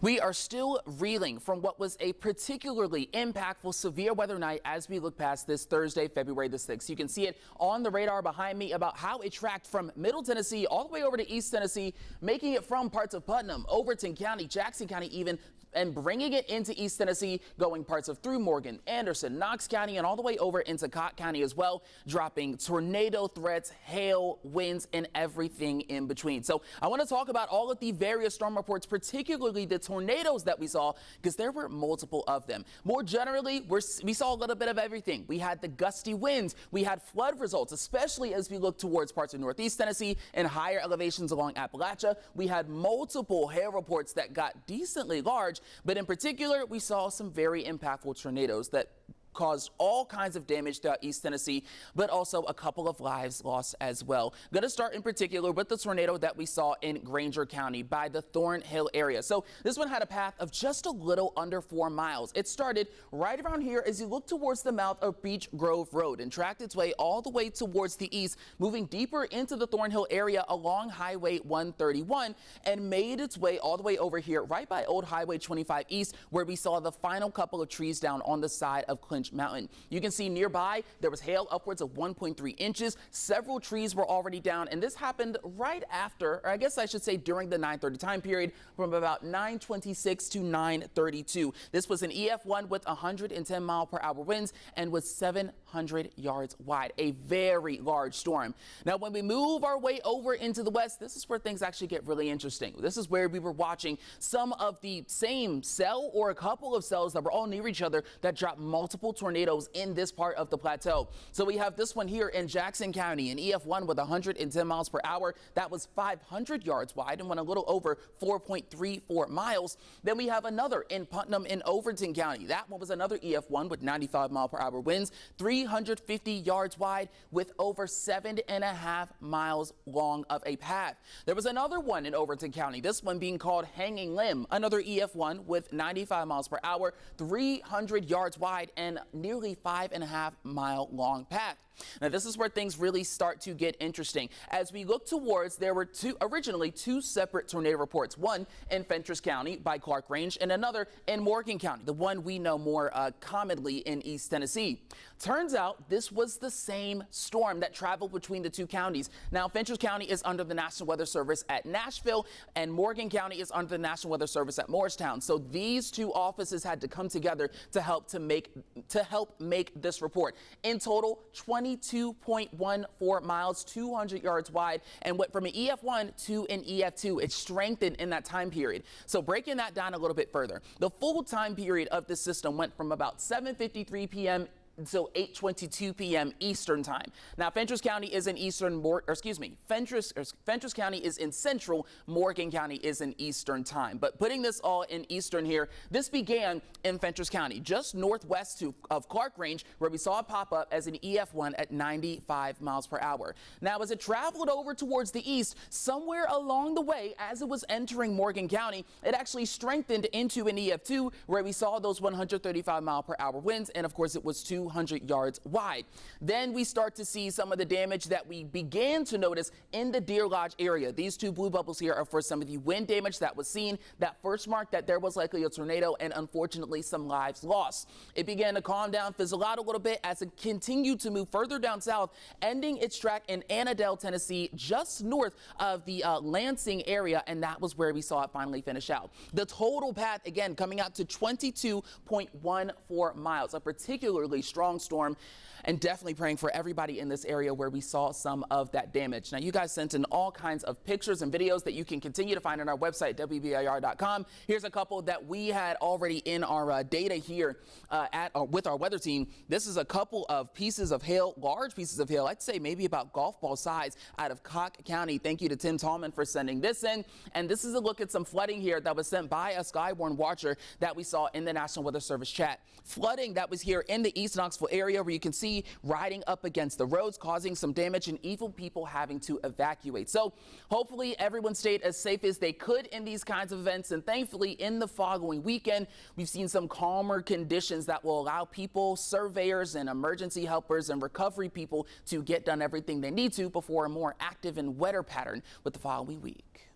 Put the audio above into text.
We are still reeling from what was a particularly impactful severe weather night as we look past this Thursday, February the 6th. You can see it on the radar behind me about how it tracked from Middle Tennessee all the way over to East Tennessee, making it from parts of Putnam, Overton County, Jackson County even, and bringing it into East Tennessee, going parts of through Morgan, Anderson, Knox County, and all the way over into Cott County as well, dropping tornado threats, hail, winds, and everything in between. So I want to talk about all of the various storm reports, particularly the tornadoes that we saw, because there were multiple of them. More generally, we saw a little bit of everything. We had the gusty winds. We had flood results, especially as we look towards parts of Northeast Tennessee and higher elevations along Appalachia. We had multiple hail reports that got decently large, but in particular, we saw some very impactful tornadoes that caused all kinds of damage throughout East Tennessee, but also a couple of lives lost as well. Going to start in particular with the tornado that we saw in Grainger County by the Thornhill area. So this one had a path of just a little under 4 miles. It started right around here as you look towards the mouth of Beech Grove Road and tracked its way all the way towards the east, moving deeper into the Thornhill area along Highway 131 and made its way all the way over here right by Old Highway 25 East, where we saw the final couple of trees down on the side of Clinch Mountain. You can see nearby there was hail upwards of 1.3 inches. Several trees were already down, and this happened right after, or I guess I should say during the 9:30 time period, from about 9:26 to 9:32. This was an EF1 with 110 mile per hour winds and was 700 yards wide. A very large storm. Now, when we move our way over into the west, this is where things actually get really interesting. This is where we were watching some of the same cell or a couple of cells that were all near each other that dropped multiple tornadoes in this part of the plateau. So we have this one here in Jackson County, an EF1 with 110 miles per hour. That was 500 yards wide and went a little over 4.34 miles. Then we have another in Putnam in Overton County. That one was another EF1 with 95 mile per hour winds, 350 yards wide with over 7.5 miles long of a path. There was another one in Overton County, this one being called Hanging Limb, another EF1 with 95 miles per hour, 300 yards wide and nearly 5.5 mile long path. Now, this is where things really start to get interesting. As we look towards, there were originally two separate tornado reports, one in Fentress County by Clark Range and another in Morgan County, the one we know more commonly in East Tennessee. Turns out this was the same storm that traveled between the two counties. Now, Fentress County is under the National Weather Service at Nashville, and Morgan County is under the National Weather Service at Morristown. So these two offices had to come together to help make this report. In total, 22.14 miles, 200 yards wide, and went from an EF1 to an EF2. It strengthened in that time period. So breaking that down a little bit further, the full time period of this system went from about 7:53 p.m. until 8:22 p.m. Eastern time. Now, Fentress County is in Fentress County is in central, Morgan County is in eastern time. But putting this all in eastern here, this began in Fentress County, just northwest of Clark Range, where we saw it pop up as an EF1 at 95 miles per hour. Now, as it traveled over towards the east, somewhere along the way, as it was entering Morgan County, it actually strengthened into an EF2, where we saw those 135 mile per hour winds, and of course it was 200 yards wide. Then we start to see some of the damage that we began to notice in the Deer Lodge area. These two blue bubbles here are for some of the wind damage that was seen that first marked that there was likely a tornado and unfortunately some lives lost. It began to calm down, fizzle out a little bit as it continued to move further down south, ending its track in Annandale, Tennessee, just north of the Lansing area, and that was where we saw it finally finish out. The total path, again, coming out to 22.14 miles, a particularly strong storm, and definitely praying for everybody in this area where we saw some of that damage. Now, you guys sent in all kinds of pictures and videos that you can continue to find on our website, WBIR.com. Here's a couple that we had already in our data here with our weather team. This is a couple of pieces of hail, large pieces of hail, I'd say maybe about golf ball size, out of Cott County. Thank you to Tim Tallman for sending this in. And this is a look at some flooding here that was sent by a Skywarn watcher that we saw in the National Weather Service chat. Flooding that was here in the East Knoxville area, where you can see riding up against the roads, causing some damage and even people having to evacuate. So hopefully everyone stayed as safe as they could in these kinds of events. And thankfully, in the following weekend, we've seen some calmer conditions that will allow people, surveyors and emergency helpers and recovery people to get done everything they need to before a more active and wetter pattern with the following week.